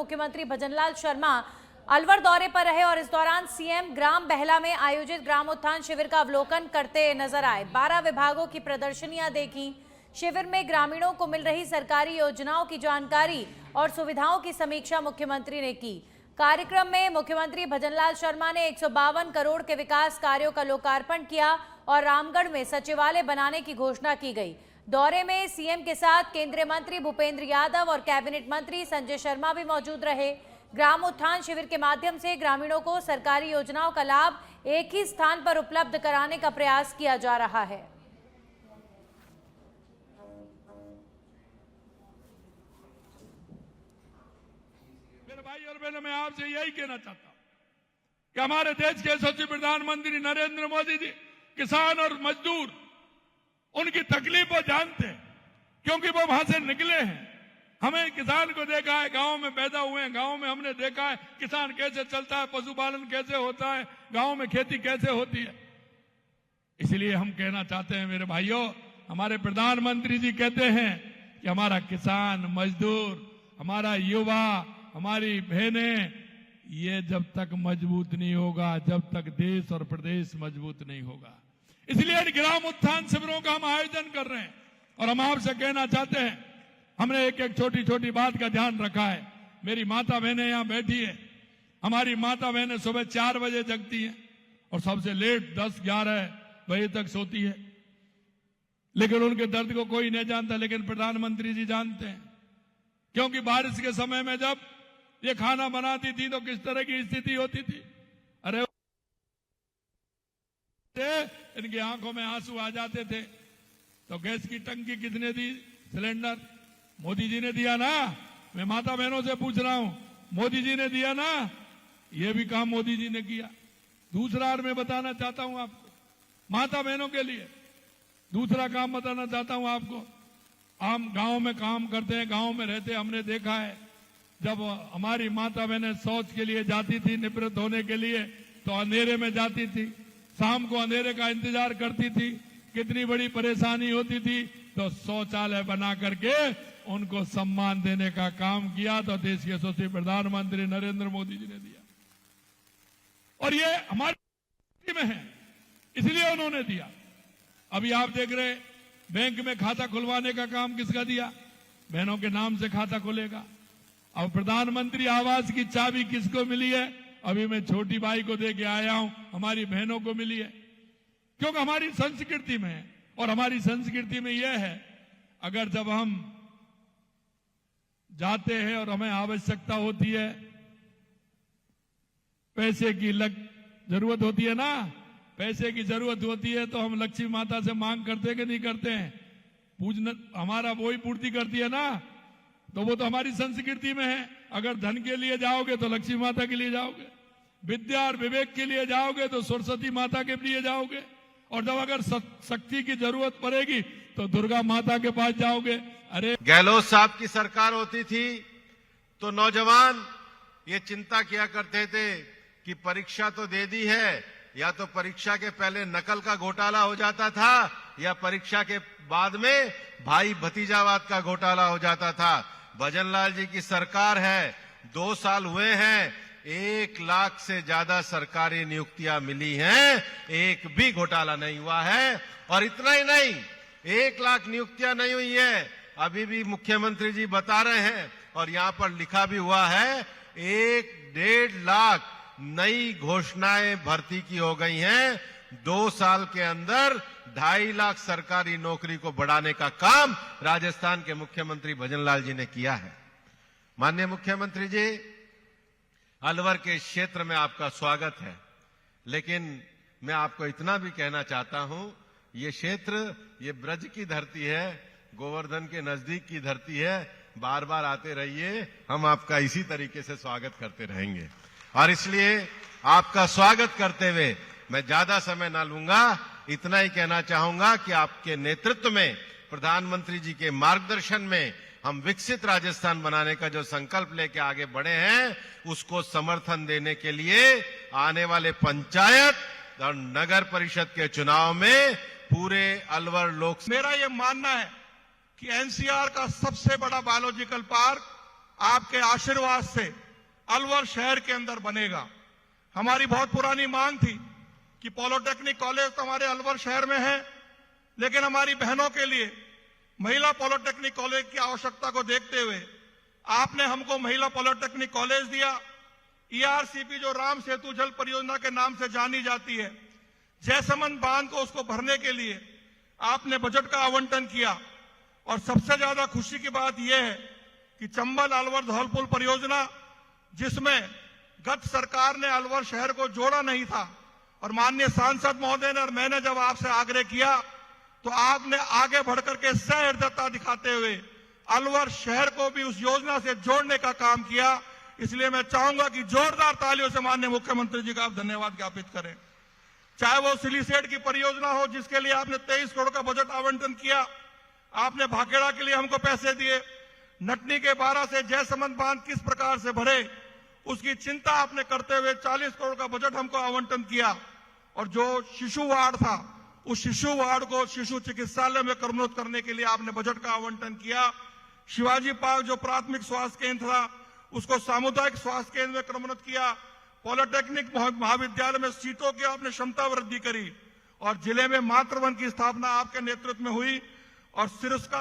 मुख्यमंत्री भजनलाल शर्मा अलवर दौरे पर रहे और इस दौरान सीएम ग्राम बहला में आयोजित ग्रामोत्थान शिविर का अवलोकन करते नजर आए। 12 विभागों की प्रदर्शनियां देखी। शिविर में ग्रामीणों को मिल रही सरकारी योजनाओं की जानकारी और सुविधाओं की समीक्षा मुख्यमंत्री ने की। कार्यक्रम में मुख्यमंत्री भजनलाल शर्मा ने 152 करोड़ के विकास कार्यों का लोकार्पण किया और रामगढ़ में सचिवालय बनाने की घोषणा की गई। दौरे में सीएम के साथ केंद्रीय मंत्री भूपेंद्र यादव और कैबिनेट मंत्री संजय शर्मा भी मौजूद रहे। ग्रामोत्थान शिविर के माध्यम से ग्रामीणों को सरकारी योजनाओं का लाभ एक ही स्थान पर उपलब्ध कराने का प्रयास किया जा रहा है। मेरे भाई और बहनों, मैं आपसे यही कहना चाहता हूं कि हमारे देश के यशस्वी प्रधानमंत्री नरेंद्र मोदी जी किसान और मजदूर उनकी तकलीफ वो जानते हैं, क्योंकि वो वहां से निकले हैं। हमें किसान को देखा है, गांव में पैदा हुए हैं, गांव में हमने देखा है किसान कैसे चलता है, पशुपालन कैसे होता है, गांव में खेती कैसे होती है। इसलिए हम कहना चाहते हैं मेरे भाइयों, हमारे प्रधानमंत्री जी कहते हैं कि हमारा किसान, मजदूर, हमारा युवा, हमारी बहनें, ये जब तक मजबूत नहीं होगा, जब तक देश और प्रदेश मजबूत नहीं होगा। इसलिए ग्राम उत्थान शिविरों का हम आयोजन कर रहे हैं और हम आपसे कहना चाहते हैं, हमने एक एक छोटी छोटी बात का ध्यान रखा है। मेरी माता बहनें यहां बैठी है। हमारी माता बहनें सुबह 4 बजे जगती हैं और सबसे लेट 10-11 बजे तक सोती है, लेकिन उनके दर्द को कोई नहीं जानता, लेकिन प्रधानमंत्री जी जानते हैं। क्योंकि बारिश के समय में जब ये खाना बनाती थी तो किस तरह की स्थिति होती थी। अरे इनकी आंखों में आंसू आ जाते थे। तो गैस की टंकी किसने दी? सिलेंडर मोदी जी ने दिया ना। मैं माता बहनों से पूछ रहा हूं, मोदी जी ने दिया ना? ये भी काम मोदी जी ने किया। दूसरा और मैं बताना चाहता हूं आपको, माता बहनों के लिए दूसरा काम बताना चाहता हूं आपको। हम गांव में काम करते हैं, गांव में रहते, हमने देखा है जब हमारी माता बहनें शौच के लिए जाती थी, निवृत्त होने के लिए, तो अंधेरे में जाती थी, शाम को अंधेरे का इंतजार करती थी, कितनी बड़ी परेशानी होती थी। तो शौचालय बना करके उनको सम्मान देने का काम किया, तो देश के यशस्वी प्रधानमंत्री नरेंद्र मोदी जी ने दिया और ये हमारी में है, इसलिए उन्होंने दिया। अभी आप देख रहे, बैंक में खाता खुलवाने का काम किसका दिया? बहनों के नाम से खाता खुलेगा। अब प्रधानमंत्री आवास की चाबी किसको मिली है? अभी मैं छोटी भाई को दे के आया हूं, हमारी बहनों को मिली है, क्योंकि हमारी संस्कृति में है। और हमारी संस्कृति में यह है, अगर जब हम जाते हैं और हमें आवश्यकता होती है, पैसे की जरूरत होती है ना, पैसे की जरूरत होती है, तो हम लक्ष्मी माता से मांग करते कि नहीं करते हैं? पूजना हमारा वो ही पूर्ति करती है ना। तो वो तो हमारी संस्कृति में है। अगर धन के लिए जाओगे तो लक्ष्मी माता के लिए जाओगे, विद्या और विवेक के लिए जाओगे तो सरस्वती माता के लिए जाओगे, और जब अगर शक्ति की जरूरत पड़ेगी तो दुर्गा माता के पास जाओगे। अरे गहलोत साहब की सरकार होती थी तो नौजवान ये चिंता किया करते थे कि परीक्षा तो दे दी है, या तो परीक्षा के पहले नकल का घोटाला हो जाता था, या परीक्षा के बाद में भाई भतीजावाद का घोटाला हो जाता था। भजनलाल जी की सरकार है, 2 साल हुए हैं, 1 लाख से ज्यादा सरकारी नियुक्तियां मिली हैं, एक भी घोटाला नहीं हुआ है। और इतना ही नहीं, 1 लाख नियुक्तियां नहीं हुई है, अभी भी मुख्यमंत्री जी बता रहे हैं और यहां पर लिखा भी हुआ है, 1-1.5 लाख नई घोषणाएं भर्ती की हो गई हैं। 2 साल के अंदर 2.5 लाख सरकारी नौकरी को बढ़ाने का काम राजस्थान के मुख्यमंत्री भजनलाल जी ने किया है। माननीय मुख्यमंत्री जी, अलवर के क्षेत्र में आपका स्वागत है, लेकिन मैं आपको इतना भी कहना चाहता हूं, ये क्षेत्र, ये ब्रज की धरती है, गोवर्धन के नजदीक की धरती है। बार बार आते रहिए, हम आपका इसी तरीके से स्वागत करते रहेंगे। और इसलिए आपका स्वागत करते हुए मैं ज्यादा समय ना लूंगा, इतना ही कहना चाहूंगा कि आपके नेतृत्व में, प्रधानमंत्री जी के मार्गदर्शन में हम विकसित राजस्थान बनाने का जो संकल्प लेके आगे बढ़े हैं, उसको समर्थन देने के लिए आने वाले पंचायत और नगर परिषद के चुनाव में पूरे अलवर लोक मेरा ये मानना है कि एनसीआर का सबसे बड़ा बायोलॉजिकल पार्क आपके आशीर्वाद से अलवर शहर के अंदर बनेगा। हमारी बहुत पुरानी मांग थी कि पॉलिटेक्निक कॉलेज तो हमारे अलवर शहर में है, लेकिन हमारी बहनों के लिए महिला पॉलिटेक्निक कॉलेज की आवश्यकता को देखते हुए आपने हमको महिला पॉलिटेक्निक कॉलेज दिया। ईआरसीपी जो राम सेतु जल परियोजना के नाम से जानी जाती है, जयसमंद बांध को उसको भरने के लिए आपने बजट का आवंटन किया। और सबसे ज्यादा खुशी की बात यह है कि चंबल अलवर धौलपुर परियोजना, जिसमें गत सरकार ने अलवर शहर को जोड़ा नहीं था, और माननीय सांसद महोदय ने और मैंने जब आपसे आग्रह किया तो आपने आगे बढ़कर के सहृदयता दिखाते हुए अलवर शहर को भी उस योजना से जोड़ने का काम किया। इसलिए मैं चाहूंगा कि जोरदार तालियों से माननीय मुख्यमंत्री जी का आप धन्यवाद ज्ञापित करें। चाहे वो सिलीसेट की परियोजना हो, जिसके लिए आपने 23 करोड़ का बजट आवंटन किया, आपने भाखेड़ा के लिए हमको पैसे दिए, नटनी के 12 से जयसमंद बांध किस प्रकार से भरे उसकी चिंता आपने करते हुए 40 करोड़ का बजट हमको आवंटन किया। और जो शिशु वार्ड था, उस शिशु वार्ड को शिशु चिकित्सालय में क्रमोन्नत करने के लिए आपने बजट का आवंटन किया। शिवाजी पार्क जो प्राथमिक स्वास्थ्य केंद्र था, उसको सामुदायिक स्वास्थ्य केंद्र में क्रमोन्नत किया। पॉलिटेक्निक महाविद्यालय में सीटों की आपने क्षमता वृद्धि करी और जिले में मातृवन की स्थापना आपके नेतृत्व में हुई। और सिरस्का